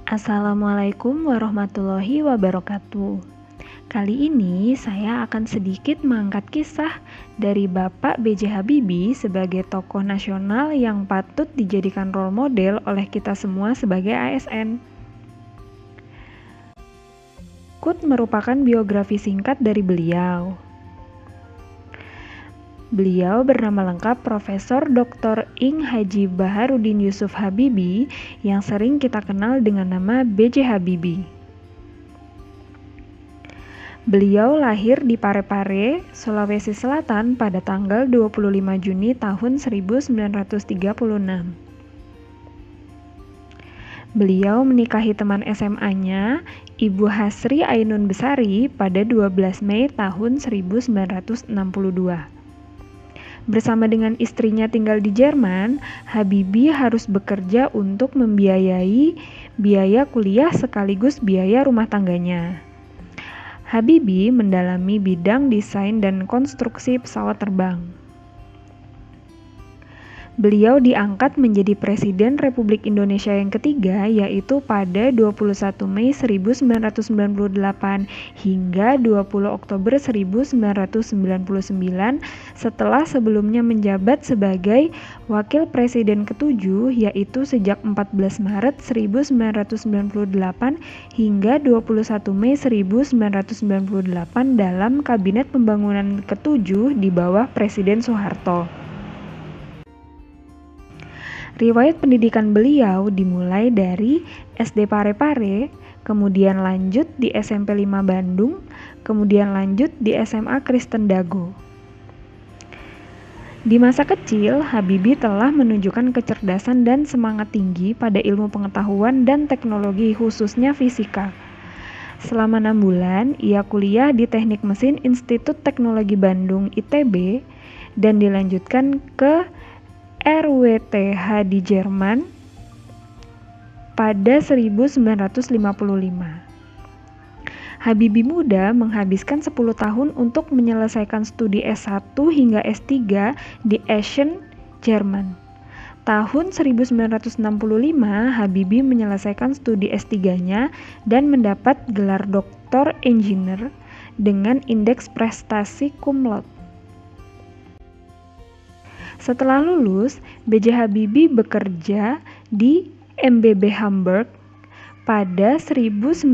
Assalamualaikum warahmatullahi wabarakatuh. Kali ini saya akan sedikit mengangkat kisah dari Bapak B.J. Habibie sebagai tokoh nasional yang patut dijadikan role model oleh kita semua sebagai ASN. Berikut merupakan biografi singkat dari beliau. Beliau bernama lengkap Profesor Dr. Ing Haji Baharudin Yusuf Habibie yang sering kita kenal dengan nama B.J. Habibie. Beliau lahir di Parepare, Sulawesi Selatan pada tanggal 25 Juni tahun 1936. Beliau menikahi teman SMA-nya, Ibu Hasri Ainun Besari pada 12 Mei tahun 1962. Bersama dengan istrinya tinggal di Jerman, Habibie harus bekerja untuk membiayai biaya kuliah sekaligus biaya rumah tangganya. Habibie mendalami bidang desain dan konstruksi pesawat terbang. Beliau diangkat menjadi Presiden Republik Indonesia yang ketiga, yaitu pada 21 Mei 1998 hingga 20 Oktober 1999 setelah sebelumnya menjabat sebagai Wakil Presiden ketujuh, yaitu sejak 14 Maret 1998 hingga 21 Mei 1998 dalam Kabinet Pembangunan ketujuh di bawah Presiden Soeharto. Riwayat pendidikan beliau dimulai dari SD Parepare, kemudian lanjut di SMP 5 Bandung, kemudian lanjut di SMA Kristen Dago. Di masa kecil, Habibie telah menunjukkan kecerdasan dan semangat tinggi pada ilmu pengetahuan dan teknologi, khususnya fisika. Selama 6 bulan, ia kuliah di Teknik Mesin Institut Teknologi Bandung (ITB) dan dilanjutkan ke RWTH di Jerman pada 1955. Habibie muda menghabiskan 10 tahun untuk menyelesaikan studi S1 hingga S3 di Essen, Jerman. Tahun 1965, Habibie menyelesaikan studi S3-nya dan mendapat gelar Doktor Engineer dengan indeks prestasi cum laude. Setelah lulus, B.J. Habibie bekerja di MBB Hamburg pada 1965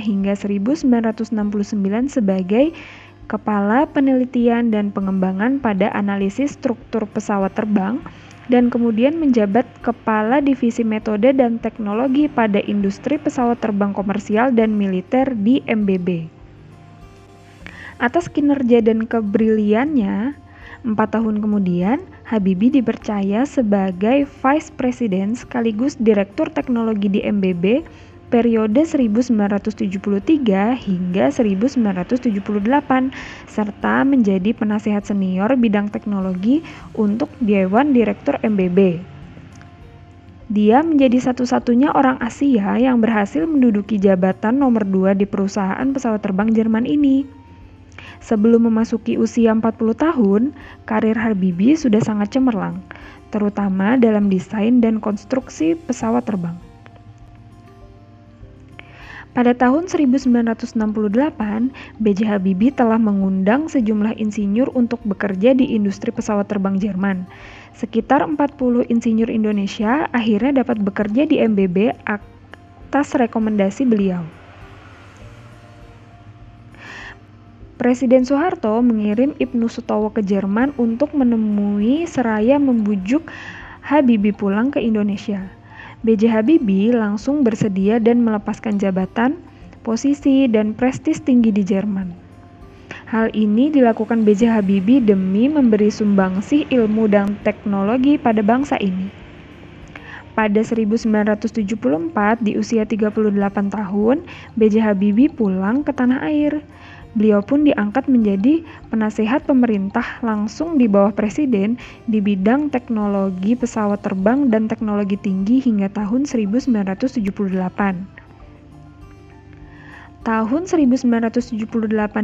hingga 1969 sebagai Kepala Penelitian dan Pengembangan pada Analisis Struktur Pesawat Terbang dan kemudian menjabat Kepala Divisi Metode dan Teknologi pada Industri Pesawat Terbang Komersial dan Militer di MBB. Atas kinerja dan kebriliannya, 4 tahun kemudian, Habibie dipercaya sebagai Vice President sekaligus Direktur Teknologi di MBB periode 1973 hingga 1978, serta menjadi penasihat senior bidang teknologi untuk Dewan Direktur MBB. Dia menjadi satu-satunya orang Asia yang berhasil menduduki jabatan nomor 2 di perusahaan pesawat terbang Jerman ini. Sebelum memasuki usia 40 tahun, karir Habibie sudah sangat cemerlang, terutama dalam desain dan konstruksi pesawat terbang. Pada tahun 1968, B.J. Habibie telah mengundang sejumlah insinyur untuk bekerja di industri pesawat terbang Jerman. Sekitar 40 insinyur Indonesia akhirnya dapat bekerja di MBB atas rekomendasi beliau. Presiden Soeharto mengirim Ibnu Sutowo ke Jerman untuk menemui seraya membujuk Habibie pulang ke Indonesia. B.J. Habibie langsung bersedia dan melepaskan jabatan, posisi, dan prestis tinggi di Jerman. Hal ini dilakukan B.J. Habibie demi memberi sumbangsih ilmu dan teknologi pada bangsa ini. Pada 1974, di usia 38 tahun, B.J. Habibie pulang ke tanah air. Beliau pun diangkat menjadi penasehat pemerintah langsung di bawah presiden di bidang teknologi pesawat terbang dan teknologi tinggi hingga tahun 1978. Tahun 1978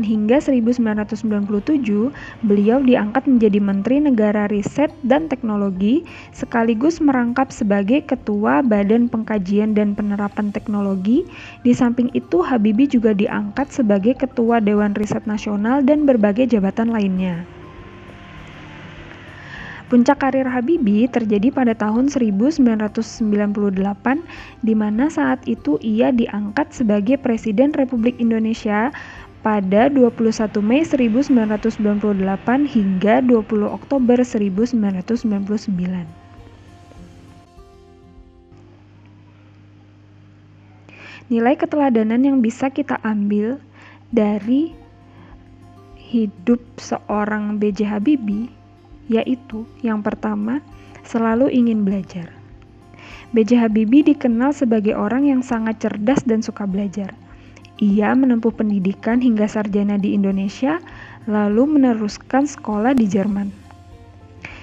hingga 1997, beliau diangkat menjadi Menteri Negara Riset dan Teknologi, sekaligus merangkap sebagai Ketua Badan Pengkajian dan Penerapan Teknologi. Di samping itu, Habibie juga diangkat sebagai Ketua Dewan Riset Nasional dan berbagai jabatan lainnya. Puncak karir Habibie terjadi pada tahun 1998, di mana saat itu ia diangkat sebagai Presiden Republik Indonesia pada 21 Mei 1998 hingga 20 Oktober 1999. Nilai keteladanan yang bisa kita ambil dari hidup seorang B.J. Habibie yaitu yang pertama, selalu ingin belajar. B.J. Habibie dikenal sebagai orang yang sangat cerdas dan suka belajar. Ia menempuh pendidikan hingga sarjana di Indonesia, lalu meneruskan sekolah di Jerman.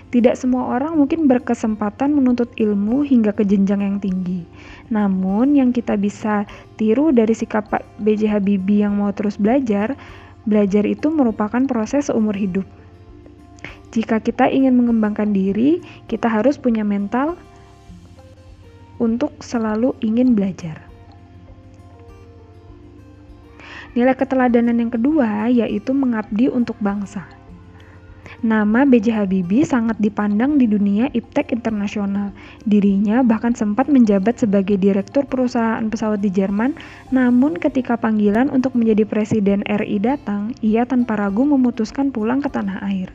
Tidak semua orang mungkin berkesempatan menuntut ilmu hingga ke jenjang yang tinggi. Namun, yang kita bisa tiru dari sikap B.J. Habibie yang mau terus belajar itu merupakan proses seumur hidup. Jika kita ingin mengembangkan diri, kita harus punya mental untuk selalu ingin belajar. Nilai keteladanan yang kedua yaitu mengabdi untuk bangsa. Nama B.J. Habibie sangat dipandang di dunia iptek internasional. Dirinya bahkan sempat menjabat sebagai direktur perusahaan pesawat di Jerman, namun ketika panggilan untuk menjadi Presiden RI datang, ia tanpa ragu memutuskan pulang ke tanah air.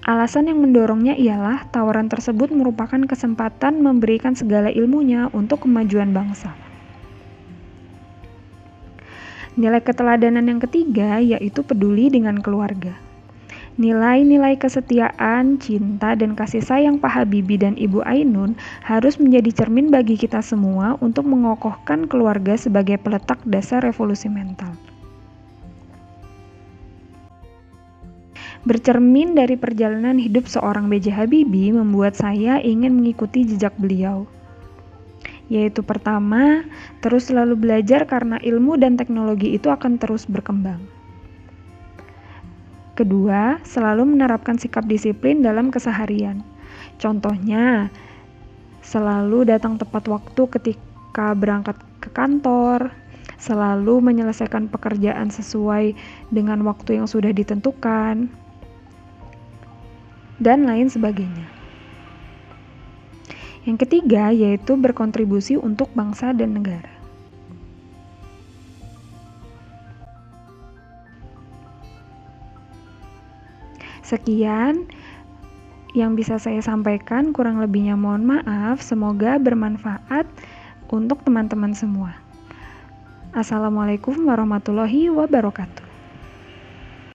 Alasan yang mendorongnya ialah tawaran tersebut merupakan kesempatan memberikan segala ilmunya untuk kemajuan bangsa. Nilai keteladanan yang ketiga yaitu peduli dengan keluarga. Nilai-nilai kesetiaan, cinta, dan kasih sayang Pak Habibie dan Ibu Ainun harus menjadi cermin bagi kita semua untuk mengokohkan keluarga sebagai peletak dasar revolusi mental. Bercermin dari perjalanan hidup seorang B.J. Habibie membuat saya ingin mengikuti jejak beliau. Yaitu pertama, terus selalu belajar karena ilmu dan teknologi itu akan terus berkembang. Kedua, selalu menerapkan sikap disiplin dalam keseharian. Contohnya, selalu datang tepat waktu ketika berangkat ke kantor, selalu menyelesaikan pekerjaan sesuai dengan waktu yang sudah ditentukan, dan lain sebagainya. Yang ketiga yaitu berkontribusi untuk bangsa dan negara. Sekian yang bisa saya sampaikan, kurang lebihnya mohon maaf, semoga bermanfaat untuk teman-teman semua. Assalamualaikum warahmatullahi wabarakatuh.